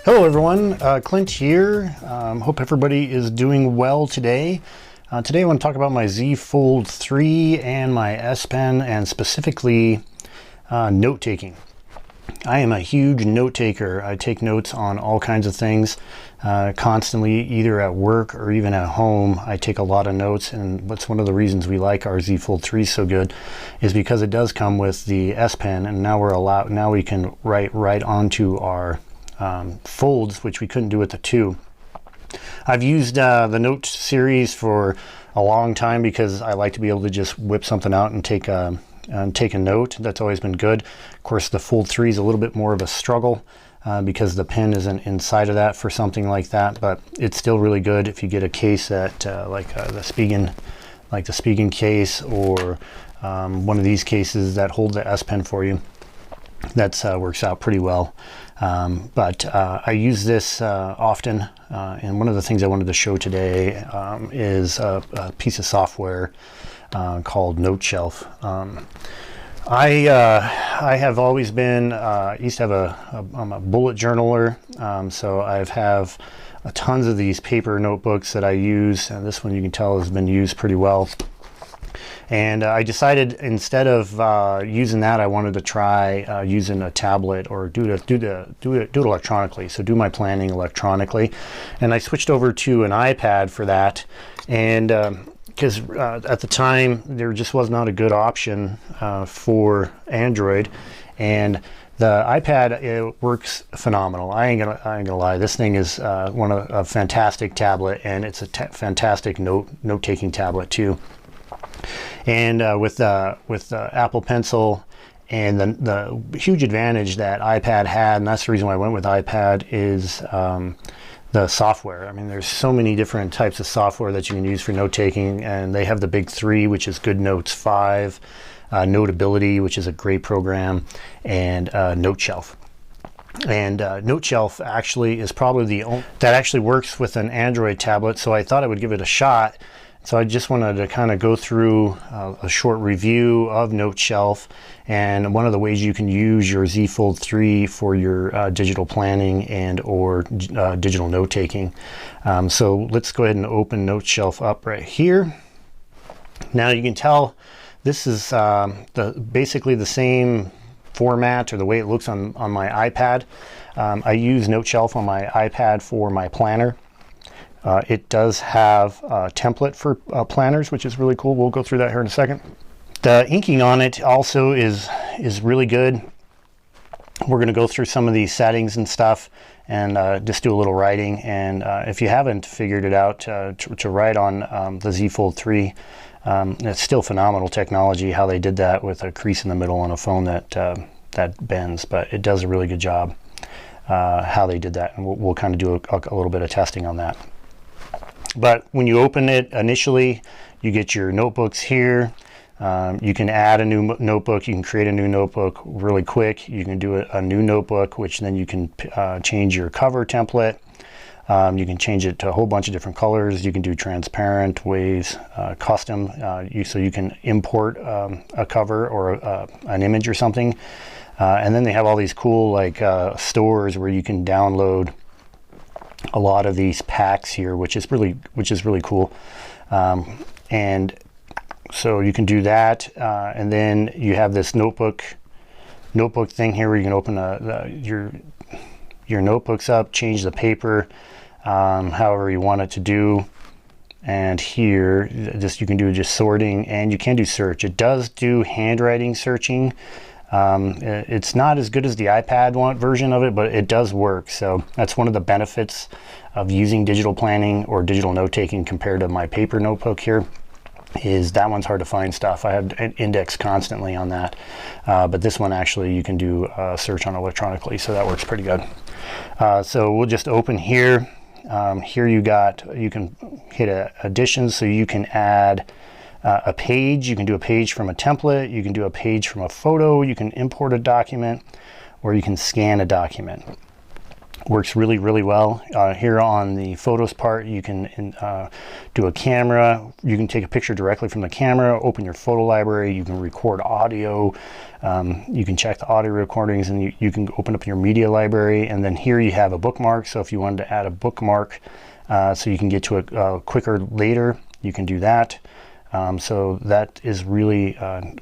Hello everyone, Clint here. Hope everybody is doing well today. Today I want to talk about my Z Fold 3 and my S Pen, and specifically note taking. I am a huge note taker. I take notes on all kinds of things constantly, either at work or even at home. I take a lot of notes, and what's one of the reasons we like our Z Fold 3 so good is because it does come with the S Pen, and now we can write right onto our folds, which we couldn't do with the 2. I've used the Note series for a long time because I like to be able to just whip something out and take a note. That's always been good. Of course, the Fold 3 is a little bit more of a struggle because the pen isn't inside of that for something like that, but it's still really good if you get a case that like the Spigen case, or one of these cases that hold the S Pen for you. That works out pretty well. But I use this often, and one of the things I wanted to show today is a piece of software called Noteshelf. I have always been, used to have I'm a bullet journaler, so I have tons of these paper notebooks that I use, and this one you can tell has been used pretty well. And I decided, instead of using that, I wanted to try using a tablet, or do it electronically. So do my planning electronically, and I switched over to an iPad for that. And because at the time there just was not a good option for Android, and the iPad, it works phenomenal. I ain't gonna lie. This thing is a fantastic tablet, and it's a fantastic note-taking tablet too. And with the Apple Pencil, and the huge advantage that iPad had, and that's the reason why I went with iPad, is the software. I mean, there's so many different types of software that you can use for note taking, and they have the big 3, which is GoodNotes 5, Notability, which is a great program, and Noteshelf. And Noteshelf actually is probably the only that actually works with an Android tablet, so I thought I would give it a shot. So I just wanted to kind of go through a short review of Noteshelf, and one of the ways you can use your Z Fold 3 for your digital planning and or digital note taking. So let's go ahead and open Noteshelf up right here. Now you can tell this is basically the same format, or the way it looks on my iPad. I use Noteshelf on my iPad for my planner. It does have a template for planners, which is really cool. We'll go through that here in a second. The inking on it also is really good. We're going to go through some of these settings and stuff, and just do a little writing. And if you haven't figured it out to write on the Z Fold 3, it's still phenomenal technology how they did that with a crease in the middle on a phone that bends, but it does a really good job how they did that, and we'll kind of do a little bit of testing on that. But when you open it initially, you get your notebooks here. You can add a new notebook. You can create a new notebook really quick. You can do a new notebook, which then you can change your cover template. You can change it to a whole bunch of different colors. You can do transparent ways, custom, so you can import a cover or an image or something. And then they have all these cool stores where you can download a lot of these packs here, which is really cool. And so you can do that, and then you have this notebook thing here where you can open your notebooks up, change the paper however you want it to do. And here you can do just sorting, and you can do search. It does do handwriting searching. It's not as good as the iPad version of it, but it does work. So that's one of the benefits of using digital planning or digital note taking compared to my paper notebook here, is that one's hard to find stuff. I have an index constantly on that, but this one actually you can do search on electronically, so that works pretty good. So we'll just open here. Here you can hit additions, so you can add a page. You can do a page from a template, you can do a page from a photo, you can import a document, or you can scan a document. Works really, really well. Here on the photos part, you can do a camera. You can take a picture directly from the camera, open your photo library, you can record audio, you can check the audio recordings, and you can open up your media library. And then here you have a bookmark. So if you wanted to add a bookmark so you can get to it quicker later, you can do that. So that is really,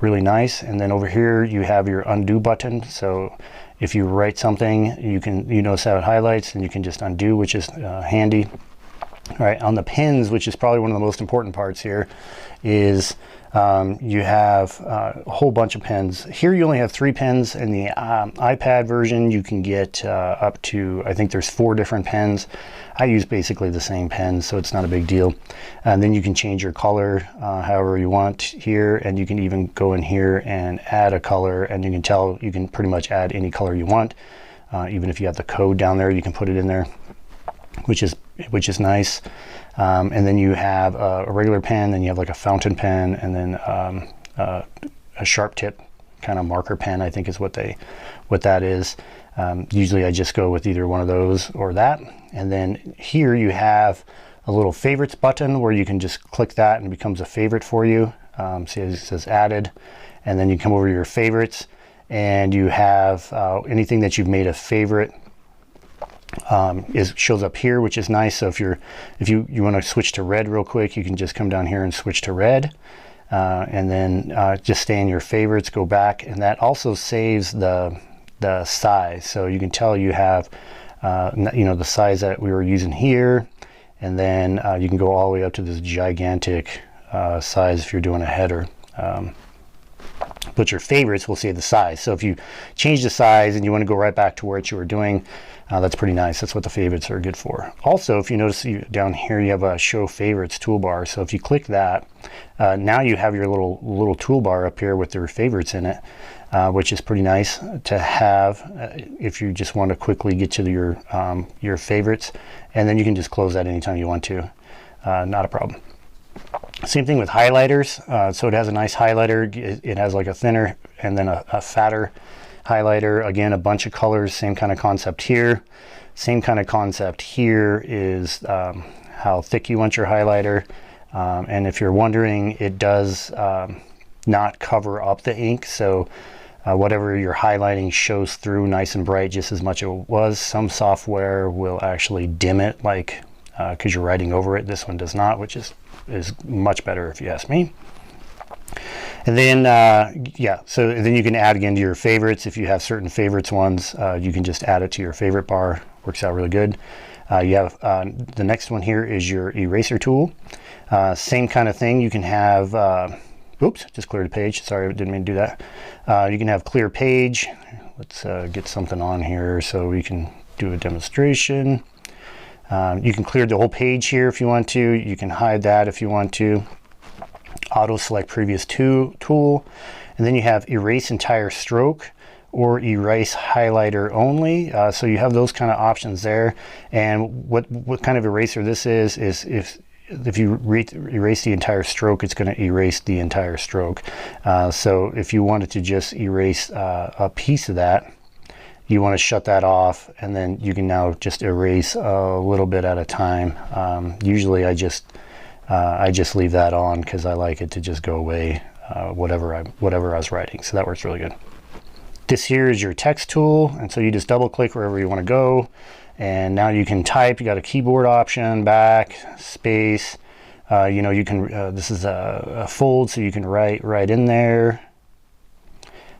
really nice. And then over here you have your undo button. So if you write something, you notice how it highlights, and you can just undo, which is handy. All right, on the pins, which is probably one of the most important parts here, is you have a whole bunch of pins. Here you only have 3 pins. In the iPad version, you can get up to, I think there's 4 different pens. I use basically the same pen, so it's not a big deal. And then you can change your color however you want here, and you can even go in here and add a color, and you can tell you can pretty much add any color you want. Even if you have the code down there, you can put it in there, which is nice. And then you have a regular pen, then you have like a fountain pen, and then a sharp tip kind of marker pen, I think is what that is. Usually I just go with either one of those or that. And then here you have a little favorites button where you can just click that and it becomes a favorite for you. See, it says added, and then you come over to your favorites, and you have anything that you've made a favorite shows up here, which is nice. So if you want to switch to red real quick, you can just come down here and switch to red, and then just stay in your favorites, go back, and that also saves the size. So you can tell you have the size that we were using here, and then you can go all the way up to this gigantic size if you're doing a header. But your favorites will save the size. So if you change the size and you want to go right back to what you were doing, that's pretty nice. That's what the favorites are good for. Also, if you notice down here, you have a show favorites toolbar. So if you click that, now you have your little toolbar up here with your favorites in it, which is pretty nice to have if you just want to quickly get to your favorites, and then you can just close that anytime you want to. Not a problem. Same thing with highlighters. So it has a nice highlighter. It has like a thinner and then a fatter highlighter. Again, a bunch of colors, same kind of concept here. Same kind of concept here is how thick you want your highlighter. And if you're wondering, it does not cover up the ink. So whatever you're highlighting shows through nice and bright just as much as it was. Some software will actually dim it, like because you're writing over it. This one does not, which is much better if you ask me. And then so then you can add again to your favorites. If you have certain favorites ones, you can just add it to your favorite bar. Works out really good. You have the next one here is your eraser tool. Same kind of thing. You can have oops, just cleared a page. Sorry, I didn't mean to do that. You can have clear page. Let's get something on here so we can do a demonstration. You can clear the whole page here if you want to. You can hide that if you want to. Auto select previous tool, and then you have erase entire stroke or erase highlighter only. So you have those kind of options there. And what kind of eraser this is if you erase the entire stroke, it's going to erase the entire stroke. So if you wanted to just erase a piece of that, you want to shut that off, and then you can now just erase a little bit at a time. Usually I just leave that on because I like it to just go away whatever I was writing. So that works really good. This here is your text tool, and so you just double click wherever you want to go, and now you can type. You got a keyboard option, back, space. You can this is a fold, so you can write right in there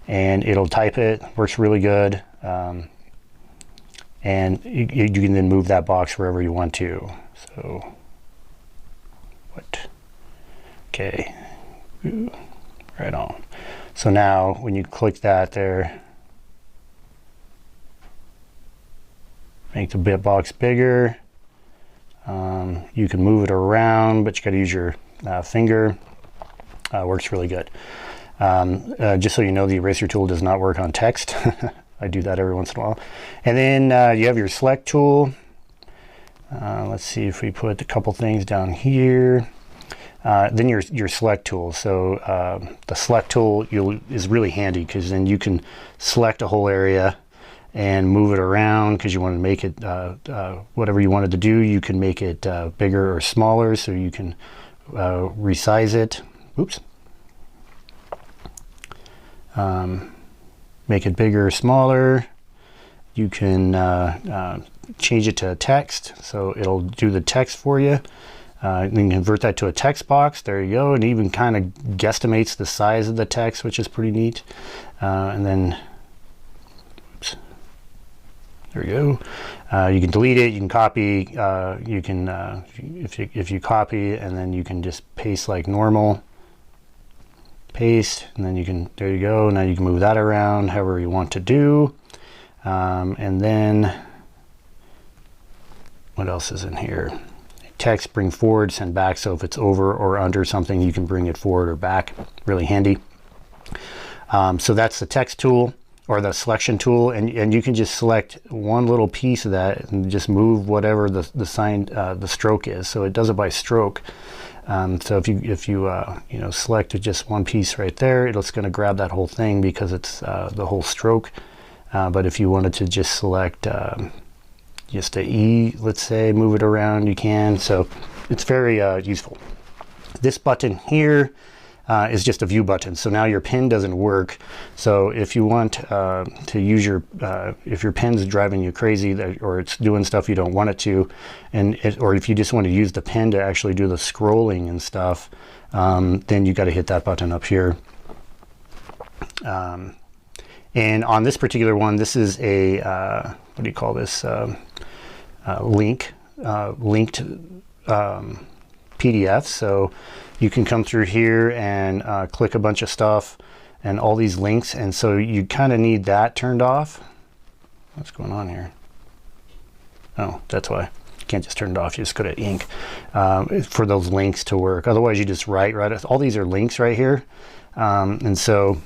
and it'll type it. Works really good. And you can then move that box wherever you want to. So okay, right on. So now when you click that there, make the bit box bigger. You can move it around, but you got to use your finger. Works really good. Just so you know, the eraser tool does not work on text. I do that every once in a while. And then you have your select tool. Let's see if we put a couple things down here. Then your select tool. So the select tool is really handy because then you can select a whole area, and move it around because you want to make it whatever you wanted to do. You can make it bigger or smaller, so you can resize it. Oops. Make it bigger or smaller. You can change it to text, so it'll do the text for you. You can convert that to a text box. There you go. And even kind of guesstimates the size of the text, which is pretty neat. And then, oops, there you go. You can delete it. You can copy. You can, if you copy, and then you can just paste like normal. Paste, and then you can, there you go. Now you can move that around however you want to do. And then, what else is in here? Text, bring forward, send back. So if it's over or under something, you can bring it forward or back. Really handy. So that's the text tool, or the selection tool, and you can just select one little piece of that and just move whatever the sign, the stroke is. So it does it by stroke. So if you select just one piece right there, it's going to grab that whole thing because it's the whole stroke. But if you wanted to just select just a E, let's say, move it around, you can. So it's very useful. This button here is just a view button. So now your pen doesn't work. So if you want to use your, if your pen's driving you crazy, or it's doing stuff you don't want it to, or if you just want to use the pen to actually do the scrolling and stuff, then you got to hit that button up here. And on this particular one, this is a, what do you call this? Linked PDF. So you can come through here and click a bunch of stuff and all these links. And so you kind of need that turned off. What's going on here? Oh, that's why. You can't just turn it off. You just go to ink for those links to work. Otherwise, you just write. All these are links right here. And so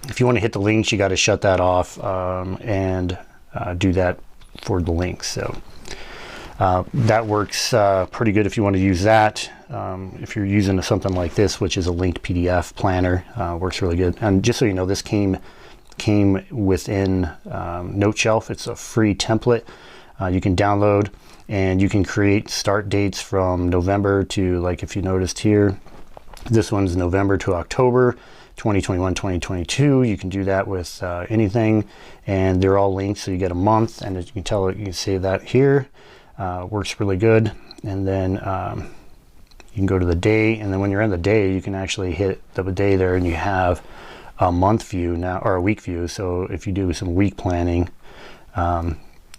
if you want to hit the links, you got to shut that off and do that for the links. So that works pretty good if you want to use that. If you're using something like this, which is a linked PDF planner, works really good. And just so you know, this came within Noteshelf. It's a free template you can download, and you can create start dates from November to, like if you noticed here, this one's November to October 2021, 2022. You can do that with anything, and they're all linked, so you get a month, and as you can tell, you can save that here. Works really good. And then you can go to the day, and then when you're in the day, you can actually hit the day there, and you have a month view now, or a week view. So if you do some week planning,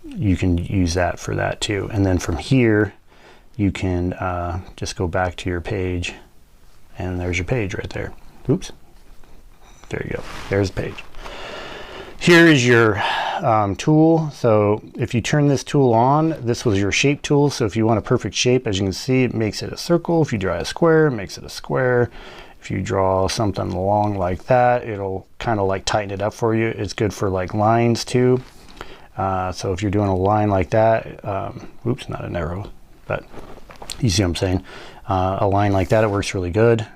you can use that for that too. And then from here, you can just go back to your page, and there's your page right there. Oops. There you go. There's the page. Here is your tool. So if you turn this tool on, this was your shape tool. So if you want a perfect shape, as you can see, it makes it a circle. If you draw a square, it makes it a square. If you draw something long like that, it'll kind of like tighten it up for you. It's good for like lines too. So if you're doing a line like that, oops, not an arrow, but you see what I'm saying? A line like that, it works really good.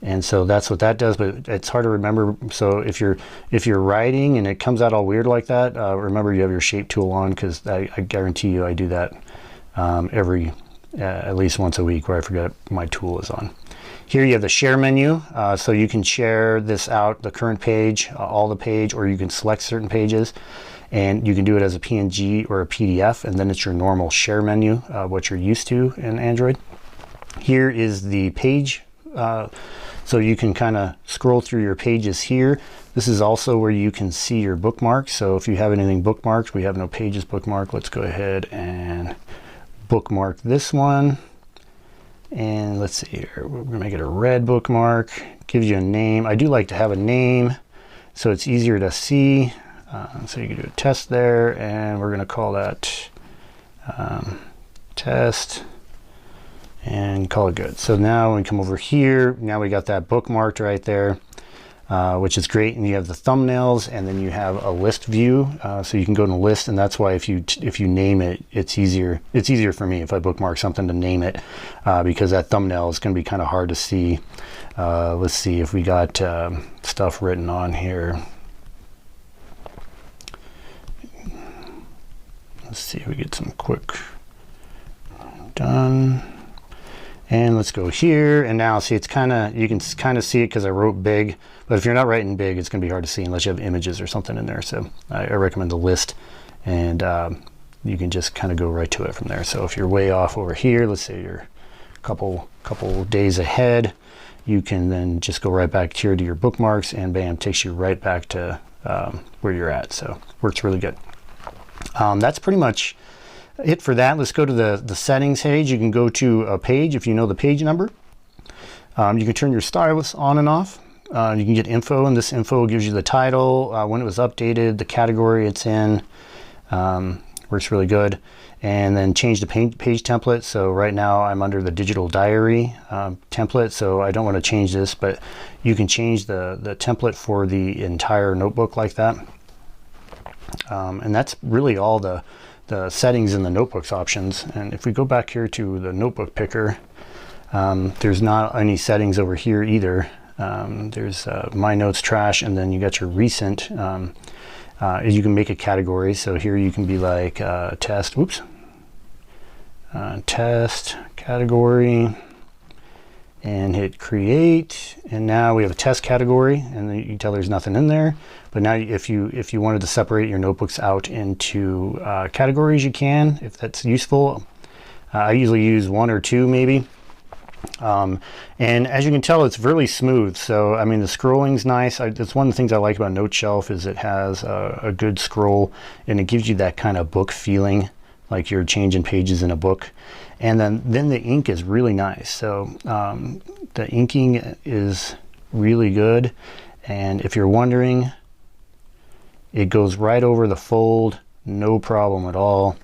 And so that's what that does, but it's hard to remember. So if you're writing and it comes out all weird like that, remember you have your shape tool on, because I guarantee you I do that at least once a week where I forget my tool is on. Here you have the share menu, so you can share this out, the current page, all the page, or you can select certain pages, and you can do it as a PNG or a PDF, and then it's your normal share menu, what you're used to in Android. Here is the page. So you can kind of scroll through your pages here. This is also where you can see your bookmarks. So if you have anything bookmarked, we have no pages bookmarked. Let's go ahead and bookmark this one. And let's see here, we're gonna make it a red bookmark. Gives you a name. I do like to have a name so it's easier to see. So you can do a test there, and we're gonna call that test. And call it good. So now when we come over here, now we got that bookmarked right there, which is great. And you have the thumbnails, and then you have a list view, so you can go in a list. And that's why if you name it, it's easier. It's easier for me if I bookmark something to name it, because that thumbnail is going to be kind of hard to see. Let's see if we got stuff written on here. Let's see if we get some quick done. And let's go here. And now see, it's kind of, you can kind of see it because I wrote big, but if you're not writing big, it's going to be hard to see unless you have images or something in there. So I recommend the list, and you can just kind of go right to it from there. So if you're way off over here, let's say you're a couple days ahead, you can then just go right back here to your bookmarks, and bam, takes you right back to where you're at. So works really good. That's pretty much it for that. Let's go to the settings page. You can go to a page if you know the page number. You can turn your stylus on and off. You can get info, and this info gives you the title, when it was updated, the category it's in. Works really good. And then change the page template. So right now I'm under the digital diary template, so I don't want to change this, but you can change the template for the entire notebook like that. And that's really all the settings in the notebooks options. And if we go back here to the notebook picker, there's not any settings over here either. There's My Notes, Trash, and then you got your recent. You can make a category. So here you can be like test, test category, and hit create. And now we have a test category, and you can tell there's nothing in there. But now if you wanted to separate your notebooks out into categories, you can, if that's useful. I usually use 1 or 2 maybe. And as you can tell, it's really smooth. So I mean, the scrolling's nice. It's one of the things I like about Noteshelf is it has a good scroll, and it gives you that kind of book feeling, like you're changing pages in a book. And then the ink is really nice. So the inking is really good. And if you're wondering, it goes right over the fold, no problem at all.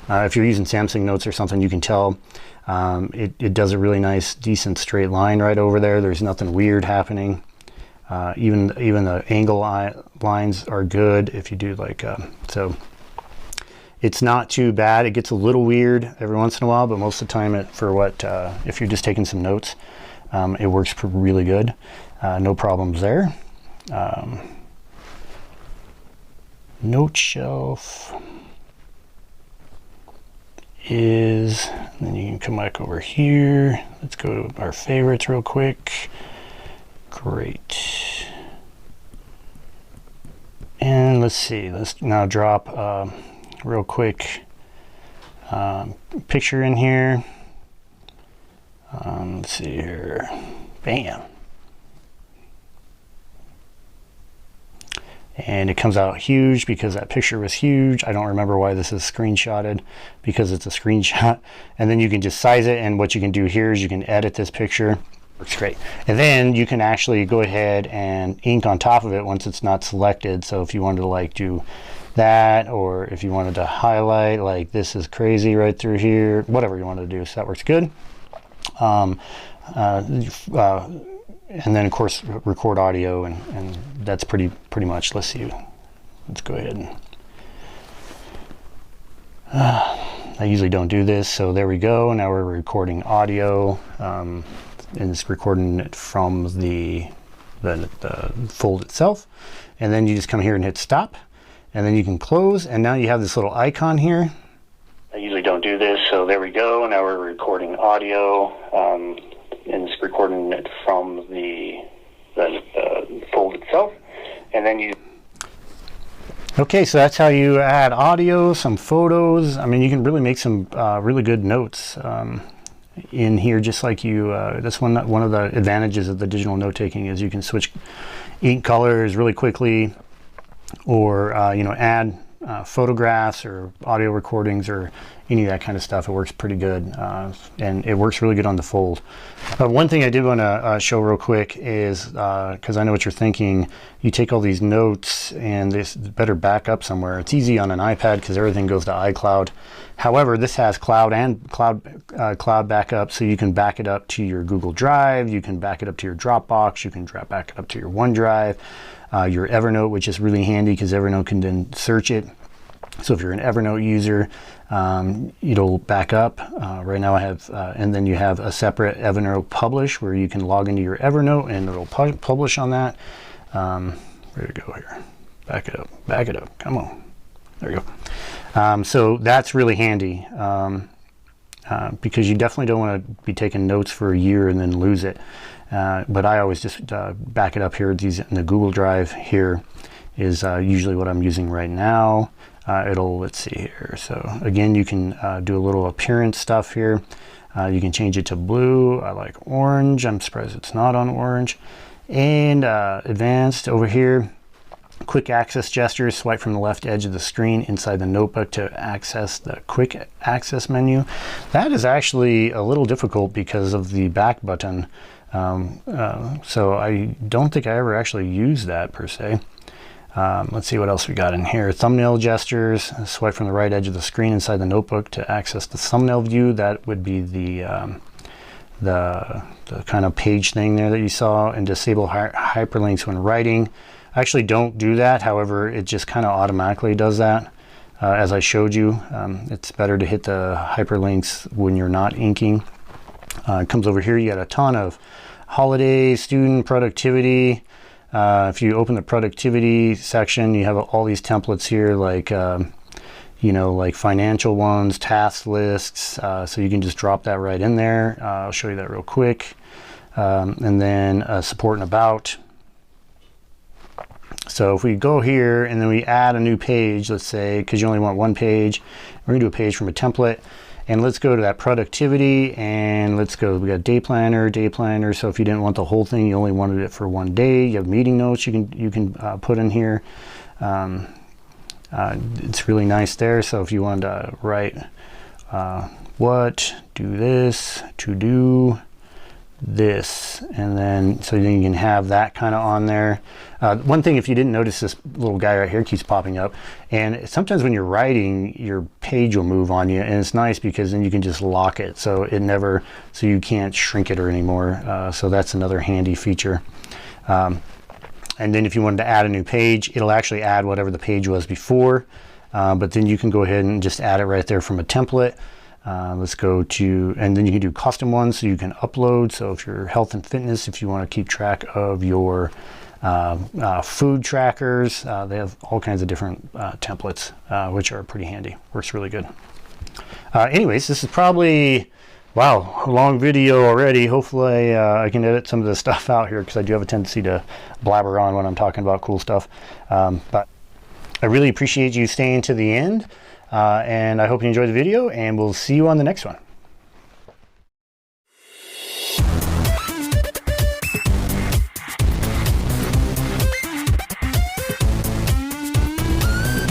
If you're using Samsung Notes or something, you can tell it does a really nice, decent straight line right over there. There's nothing weird happening. Even the angle lines are good if you do like, so it's not too bad. It gets a little weird every once in a while, but most of the time if you're just taking some notes, it works really good. No problems there. Noteshelf is, and then you can come back over here. Let's go to our favorites real quick. Great. And let's see, let's now drop real quick picture in here. Let's see here, bam. And it comes out huge because that picture was huge. I don't remember why this is screenshotted, because it's a screenshot. And then you can just size it, and what you can do here is you can edit this picture. Works great. And then you can actually go ahead and ink on top of it once it's not selected. So if you wanted to like do that, or if you wanted to highlight, like this is crazy right through here, whatever you want to do. So that works good. And then of course record audio, and that's pretty much. Let's see, let's go ahead and I usually don't do this, so there we go. Now we're recording audio, and it's recording it from the fold itself. And then you just come here and hit stop, and then you can close, and now you have this little icon here. I usually don't do this, so there we go. Now we're recording audio, and it's recording it from the fold itself. And then you... Okay, so that's how you add audio, some photos. I mean, you can really make some really good notes in here, just like you, that's one of the advantages of the digital note taking, is you can switch ink colors really quickly, or add photographs or audio recordings or any of that kind of stuff. It works pretty good, and it works really good on the fold. One thing I did want to show real quick is, because I know what you're thinking, you take all these notes and this better back up somewhere. It's easy on an iPad because everything goes to iCloud. However, this has cloud backup, so you can back it up to your Google Drive, you can back it up to your Dropbox, you can back it up to your OneDrive, your Evernote, which is really handy because Evernote can then search it. So if you're an Evernote user, it'll back up. Right now I have, and then you have a separate Evernote Publish where you can log into your Evernote and it'll publish on that. Where to go here? Back it up, come on. There you go. So that's really handy, because you definitely don't want to be taking notes for a year and then lose it. But I always just back it up here. These in the Google Drive here is usually what I'm using right now. Let's see here. So again, you can do a little appearance stuff here. You can change it to blue. I like orange. I'm surprised it's not on orange. And advanced over here. Quick access gestures, swipe from the left edge of the screen inside the notebook to access the quick access menu. That is actually a little difficult because of the back button. So I don't think I ever actually used that per se. Let's see what else we got in here. Thumbnail gestures, swipe from the right edge of the screen inside the notebook to access the thumbnail view. That would be the kind of page thing there that you saw. And disable hyperlinks when writing. I actually don't do that. However, it just kind of automatically does that. As I showed you, it's better to hit the hyperlinks when you're not inking. It comes over here. You got a ton of holiday, student, productivity. If you open the productivity section, you have all these templates here, like like financial ones, task lists. So you can just drop that right in there. I'll show you that real quick. And then support and about. So if we go here and then we add a new page, let's say, because you only want one page, we're gonna do a page from a template, and let's go to that productivity, and let's go, we got day planner. So if you didn't want the whole thing, you only wanted it for one day, you have meeting notes you can put in here. It's really nice there. So if you wanted to write do this, to do this, and then so then you can have that kind of on there. One thing, if you didn't notice, this little guy right here keeps popping up, and sometimes when you're writing, your page will move on you, and it's nice because then you can just lock it so you can't shrink it or anymore. So that's another handy feature. And then if you wanted to add a new page, it'll actually add whatever the page was before, but then you can go ahead and just add it right there from a template. Let's go to, and then you can do custom ones, so you can upload. So if you're health and fitness, if you want to keep track of your food trackers, they have all kinds of different templates, which are pretty handy. Works really good. Anyways, this is probably, wow, a long video already. Hopefully I can edit some of the stuff out here, because I do have a tendency to blabber on when I'm talking about cool stuff. But I really appreciate you staying to the end. And I hope you enjoyed the video, and we'll see you on the next one.